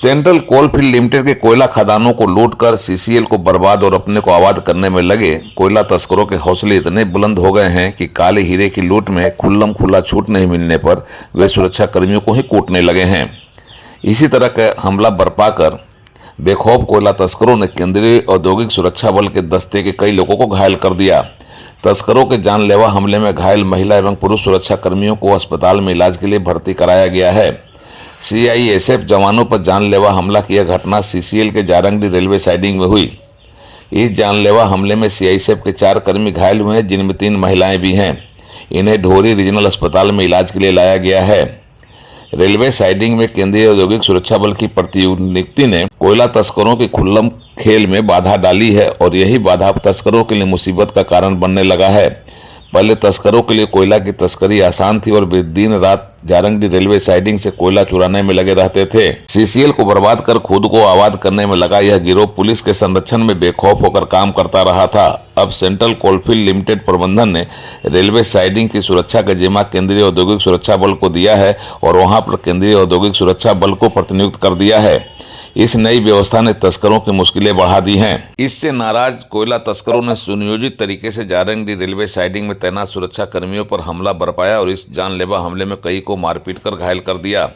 Central coalfield limited के कोयला खदानों को लूटकर सीसीएल को बर्बाद और अपने को आबाद करने में लगे कोयला तस्करों के हौसले इतने बुलंद हो गए हैं कि काले हीरे की लूट में खुल्लम खुल्ला छूट नहीं मिलने पर वे सुरक्षा कर्मियों को ही कूटने लगे हैं। इसी तरह का हमला बरपा कर बेखौफ कोयला तस्करों ने केंद्रीय औद्योगिक सुरक्षा बल के दस्ते के कई लोगों को घायल कर दिया। तस्करों के जानलेवा हमले में घायल महिला एवं पुरुष सुरक्षा कर्मियों को अस्पताल में इलाज के लिए भर्ती कराया गया है। सीआईएसएफ जवानों पर जानलेवा हमला की यह घटना सीसीएल के जारंगडी रेलवे साइडिंग में हुई। इस जानलेवा हमले में सीआईएसएफ के 4 कर्मी घायल हुए हैं, जिनमें 3 महिलाएं भी हैं। इन्हें ढोरी रीजनल अस्पताल में इलाज के लिए लाया गया है। रेलवे साइडिंग में केंद्रीय औद्योगिक सुरक्षा बल की प्रतिनियुक्ति ने कोयला तस्करों की खुल्लम खेल में बाधा डाली है और यही बाधा तस्करों के लिए मुसीबत का कारण बनने लगा है। पहले तस्करों के लिए कोयला की तस्करी आसान थी और वे दिन रात जारंगडी रेलवे साइडिंग से कोयला चुराने में लगे रहते थे। सीसीएल को बर्बाद कर खुद को आबाद करने में लगा यह गिरोह पुलिस के संरक्षण में बेखौफ होकर काम करता रहा था। अब सेंट्रल कोलफील्ड लिमिटेड प्रबंधन ने रेलवे साइडिंग की सुरक्षा का जिम्मा केंद्रीय औद्योगिक सुरक्षा बल को दिया है और वहां पर केंद्रीय औद्योगिक सुरक्षा बल को प्रतिनियुक्त कर दिया है। इस नई व्यवस्था ने तस्करों की मुश्किलें बढ़ा दी हैं। इससे नाराज कोयला तस्करों ने सुनियोजित तरीके से जारंगडी रेलवे साइडिंग में तैनात सुरक्षा कर्मियों पर हमला बरपाया और इस जानलेवा हमले में कई को मारपीट कर घायल कर दिया।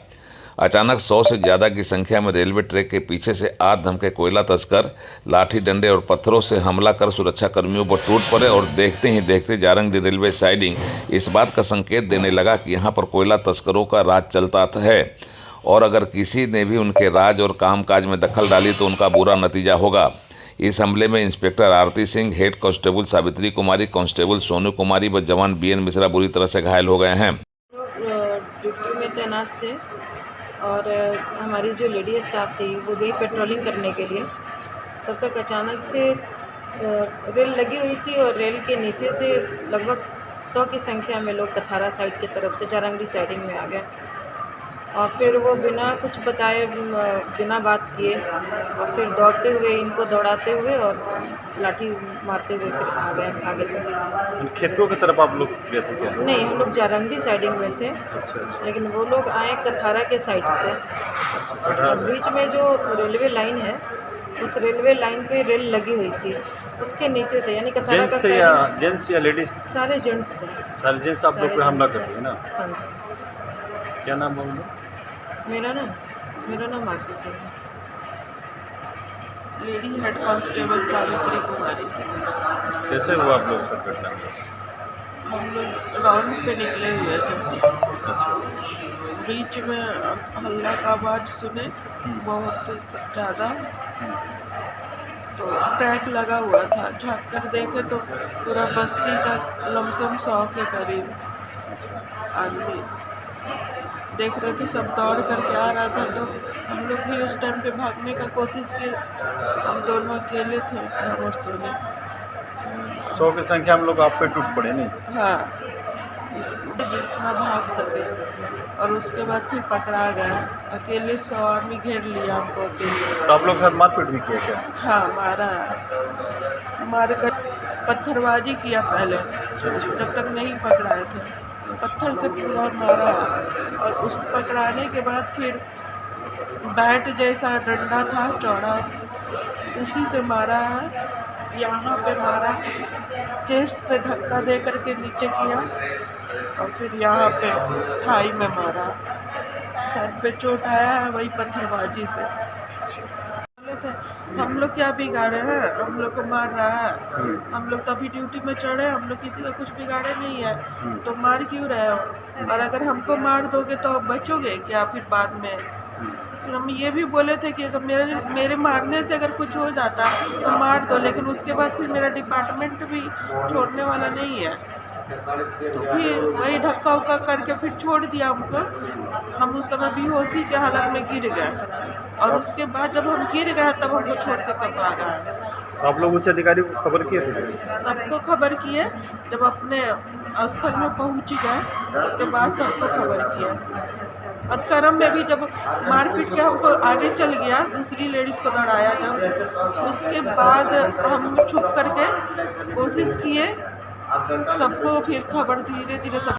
अचानक 100 से ज़्यादा की संख्या में रेलवे ट्रैक के पीछे से आधमके कोयला तस्कर लाठी डंडे और पत्थरों से हमला कर सुरक्षा कर्मियों पर टूट पड़े और देखते ही देखते जारंगडी रेलवे साइडिंग इस बात का संकेत देने लगा कि यहाँ पर कोयला तस्करों का राज चलता है और अगर किसी ने भी उनके राज और कामकाज में दखल डाली तो उनका बुरा नतीजा होगा। इस हमले में इंस्पेक्टर आरती सिंह, हेड कांस्टेबल सावित्री कुमारी, कांस्टेबल सोनू कुमारी व जवान बीएन मिश्रा बुरी तरह से घायल हो गए हैं। ड्यूटी में तैनात थे और हमारी जो लेडी स्टाफ थी वो गई पेट्रोलिंग करने के लिए। तब तक अचानक से रेल लगी हुई थी और रेल के नीचे से लगभग 100 की संख्या में लोग कथारा साइड की तरफ से जारंगडी साइडिंग में आ गए और फिर वो बिना कुछ बताए, बिना बात किए और फिर दौड़ते हुए इनको दौड़ाते हुए और लाठी मारते हुए फिर आ गए आगे तक। खेतों की तरफ आप लोग गए थे क्या? नहीं, हम लोग जारंगडी साइडिंग में थे। अच्छा। लेकिन वो लोग आए कथारा के साइड से और बीच में जो रेलवे लाइन है उस रेलवे लाइन पे रेल लगी हुई थी, उसके नीचे से, यानी कथारा का साइड। जेंट्स या लेडीज? सारे जेंट्स थे। सारे जेंट्स आप लोग पे हमला कर दिए ना? हाँ जी। क्या नाम बोलो? मेरा नाम आरती सिंह है। लेडी हेड कांस्टेबल सावित्री कुमारी। कैसे हुआ आप लोग सब घटना? हम लोग राउंड पे निकले हुए थे। अच्छा। बीच में हल्ला का आवाज़ सुने बहुत ज़्यादा, तो ट्रैक लगा हुआ था। झाँक कर देखे तो पूरा बस्ती का लमसम 100 के करीब आदमी देख रहे थे। सब दौड़ करके आ रहा था तो हम लोग भी उस टाइम पे भागने का कोशिश किए। हम दोनों अकेले थे और सोने। 100 की संख्या हम लोग आप पे टूट पड़े नहीं? हाँ, जितना भाग सके और उसके बाद फिर पकड़ा गया। अकेले 100 आदमी घेर लिया हमको अकेले। तो आप लोग साथ मारपीट भी किया क्या? हाँ, मार कर पत्थरबाजी किया पहले, जब तक नहीं पकड़ाए थे। पत्थर से पूरा मारा और उस पकड़ाने के बाद फिर बैट जैसा डंडा था चौड़ा, उसी से मारा है। यहाँ पे मारा, चेस्ट पे धक्का दे करके नीचे किया और फिर यहाँ पे थाई में मारा। सर पे चोट आया है वही पत्थरबाजी से। हम लोग क्या बिगाड़े हैं? हम लोग को मार रहा है। हम लोग तो अभी ड्यूटी में चढ़े, हम लोग किसी का कुछ बिगाड़े नहीं है, तो मार क्यों रहे हो? और अगर हमको मार दोगे तो बचोगे क्या फिर बाद में? फिर हम ये भी बोले थे कि अगर मेरे मारने से अगर कुछ हो जाता तो मार दो, लेकिन उसके बाद फिर मेरा डिपार्टमेंट भी छोड़ने वाला नहीं है। तो फिर वही धक्का उक्का करके फिर छोड़ दिया हमको। हम उस समय बेहोशी के हालत में गिर गए और उसके बाद जब हम गिर गए तब हमको छोड़ के सब भागा है। आप लोग उच्च अधिकारी को खबर किए थे? सबको खबर किए, जब अपने स्थल में पहुंच गए उसके बाद सबको खबर किया। और करम में भी जब मारपीट के हमको आगे चल गया, दूसरी लेडीज़ को दौड़ाया जब, उसके बाद हम छुप करके कोशिश किए, सबको फिर खबर धीरे धीरे सब